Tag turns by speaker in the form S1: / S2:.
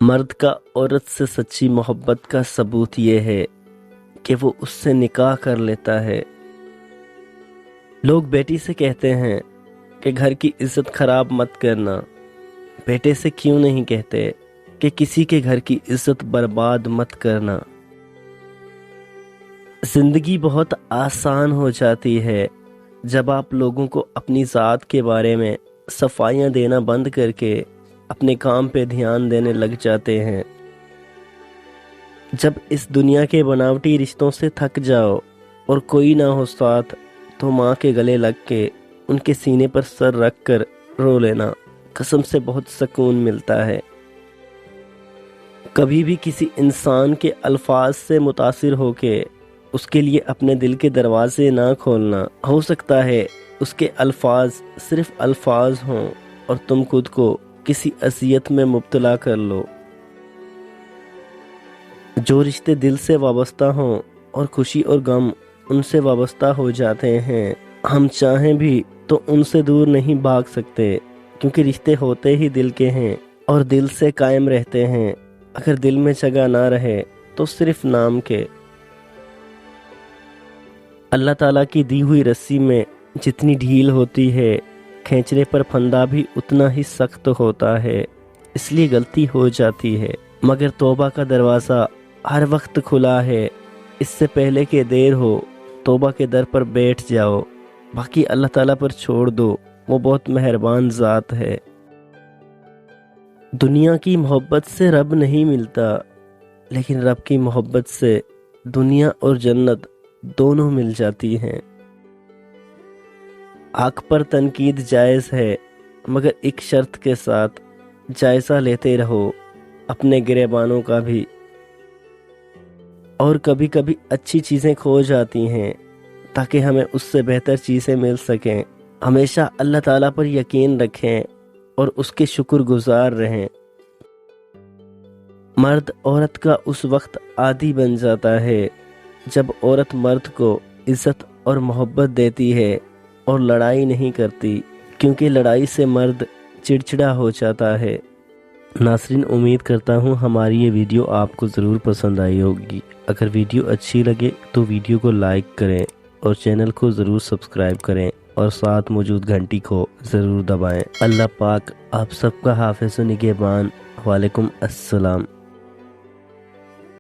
S1: مرد کا عورت سے سچی محبت کا ثبوت یہ ہے کہ وہ اس سے نکاح کر لیتا ہے۔ لوگ بیٹی سے کہتے ہیں کہ گھر کی عزت خراب مت کرنا، بیٹے سے کیوں نہیں کہتے کہ کسی کے گھر کی عزت برباد مت کرنا؟ زندگی بہت آسان ہو جاتی ہے جب آپ لوگوں کو اپنی ذات کے بارے میں صفائیاں دینا بند کر کے اپنے کام پہ دھیان دینے لگ جاتے ہیں۔ جب اس دنیا کے بناوٹی رشتوں سے تھک جاؤ اور کوئی نہ ہو ساتھ تو ماں کے گلے لگ کے ان کے سینے پر سر رکھ کر رو لینا، قسم سے بہت سکون ملتا ہے۔ کبھی بھی کسی انسان کے الفاظ سے متاثر ہو کے اس کے لیے اپنے دل کے دروازے نہ کھولنا۔ ہو سکتا ہے اس کے الفاظ صرف الفاظ ہوں اور تم خود کو کسی اذیت میں مبتلا کر لو۔ جو رشتے دل سے وابستہ ہوں اور خوشی اور غم ان سے وابستہ ہو جاتے ہیں، ہم چاہیں بھی تو ان سے دور نہیں بھاگ سکتے، کیونکہ رشتے ہوتے ہی دل کے ہیں اور دل سے قائم رہتے ہیں۔ اگر دل میں جگہ نہ رہے تو صرف نام کے۔ اللہ تعالیٰ کی دی ہوئی رسی میں جتنی ڈھیل ہوتی ہے، کھینچنے پر پھندا بھی اتنا ہی سخت ہوتا ہے۔ اس لیے غلطی ہو جاتی ہے، مگر توبہ کا دروازہ ہر وقت کھلا ہے۔ اس سے پہلے کہ دیر ہو توبہ کے در پر بیٹھ جاؤ، باقی اللہ تعالیٰ پر چھوڑ دو، وہ بہت مہربان ذات ہے۔ دنیا کی محبت سے رب نہیں ملتا، لیکن رب کی محبت سے دنیا اور جنت دونوں مل جاتی ہیں۔ حق پر تنقید جائز ہے، مگر ایک شرط کے ساتھ، جائزہ لیتے رہو اپنے گریبانوں کا بھی۔ اور کبھی کبھی اچھی چیزیں کھو جاتی ہیں تاکہ ہمیں اس سے بہتر چیزیں مل سکیں۔ ہمیشہ اللہ تعالیٰ پر یقین رکھیں اور اس کے شکر گزار رہیں۔ مرد عورت کا اس وقت عادی بن جاتا ہے جب عورت مرد کو عزت اور محبت دیتی ہے اور لڑائی نہیں کرتی، کیونکہ لڑائی سے مرد چڑچڑا ہو جاتا ہے۔ ناظرین، امید کرتا ہوں ہماری یہ ویڈیو آپ کو ضرور پسند آئی ہوگی۔ اگر ویڈیو اچھی لگے تو ویڈیو کو لائک کریں اور چینل کو ضرور سبسکرائب کریں اور ساتھ موجود گھنٹی کو ضرور دبائیں۔ اللہ پاک آپ سب کا حافظ و نگہبان۔ وعلیکم السلام۔